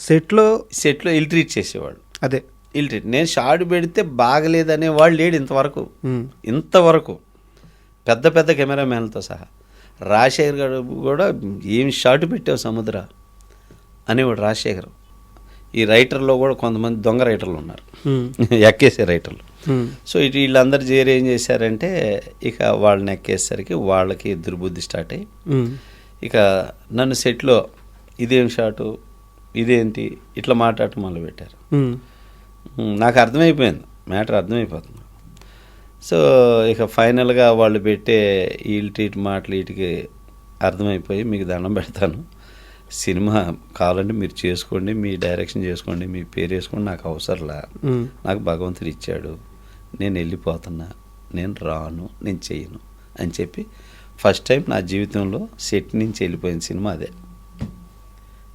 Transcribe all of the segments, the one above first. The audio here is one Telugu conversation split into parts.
సెట్లో ఇల్ ట్రీట్ చేసేవాళ్ళు. అదే ఇల్ ట్రీట్. నేను షార్ట్ పెడితే బాగలేదనే వాళ్ళు లేడు ఇంతవరకు పెద్ద పెద్ద కెమెరామ్యాన్లతో సహా. రాజశేఖర్ గారు కూడా ఏం షార్ట్ పెట్టావు సముద్ర అనేవాడు రాజశేఖర్. ఈ రైటర్లో కూడా కొంతమంది దొంగ రైటర్లు ఉన్నారు, ఎక్కేసే రైటర్లు. సో వీళ్ళందరూ చేరి ఏం చేశారంటే ఇక వాళ్ళని ఎక్కేసరికి వాళ్ళకి దుర్బుద్ధి స్టార్ట్ అయ్యి ఇక నన్ను సెట్లో ఇదేం షాటు, ఇదేంటి ఇట్లా మాట్లాడటం మొదలుపెట్టారు. నాకు అర్థమైపోయింది, మ్యాటర్ అర్థమైపోతుంది. సో ఇక ఫైనల్గా వాళ్ళు పెట్టే వీటి మాటలు వీటికి అర్థమైపోయి, మీకు దండం పెడతాను, సినిమా కావాలంటే మీరు చేసుకోండి, మీ డైరెక్షన్ చేసుకోండి, మీ పేరు వేసుకోండి, నాకు అవసరంలా, నాకు భగవంతుడు ఇచ్చాడు, నేను వెళ్ళిపోతున్నా, నేను రాను, నేను చెయ్యను అని చెప్పి ఫస్ట్ టైం నా జీవితంలో సెట్ నుంచి వెళ్ళిపోయిన సినిమా అదే,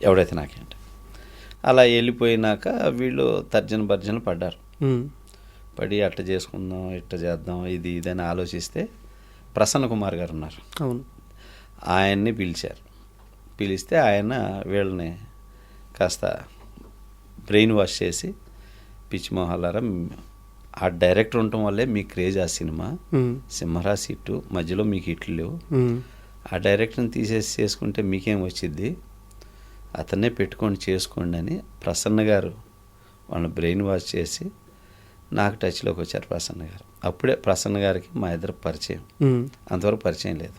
ఎవడైతే నాకేంటి. అలా వెళ్ళిపోయినాక వీళ్ళు తర్జన భర్జనలు పడ్డారు. పడి అట్ట చేసుకుందాం, ఇట్ట చేద్దాం, ఇది అని ఆలోచిస్తే ప్రసన్న కుమార్ గారు ఉన్నారు, ఆయన్ని పిలిస్తే ఆయన వీళ్ళని కాస్త బ్రెయిన్ వాష్ చేసి, పిచ్చి మొహాలారా, ఆ డైరెక్టర్ ఉండటం వల్లే మీ క్రేజ్ ఆ సినిమా, సింహరాజ్ హిట్, మధ్యలో మీకు హిట్లు లేవు, ఆ డైరెక్టర్ని తీసేసి చేసుకుంటే మీకేం వచ్చింది, అతన్నే పెట్టుకొని చేసుకోండి అని ప్రసన్న గారు వాళ్ళని బ్రెయిన్ వాష్ చేసి నాకు టచ్లోకి వచ్చారు ప్రసన్న గారు. అప్పుడే ప్రసన్న గారికి మా ఇద్దరు పరిచయం, అంతవరకు పరిచయం లేదు.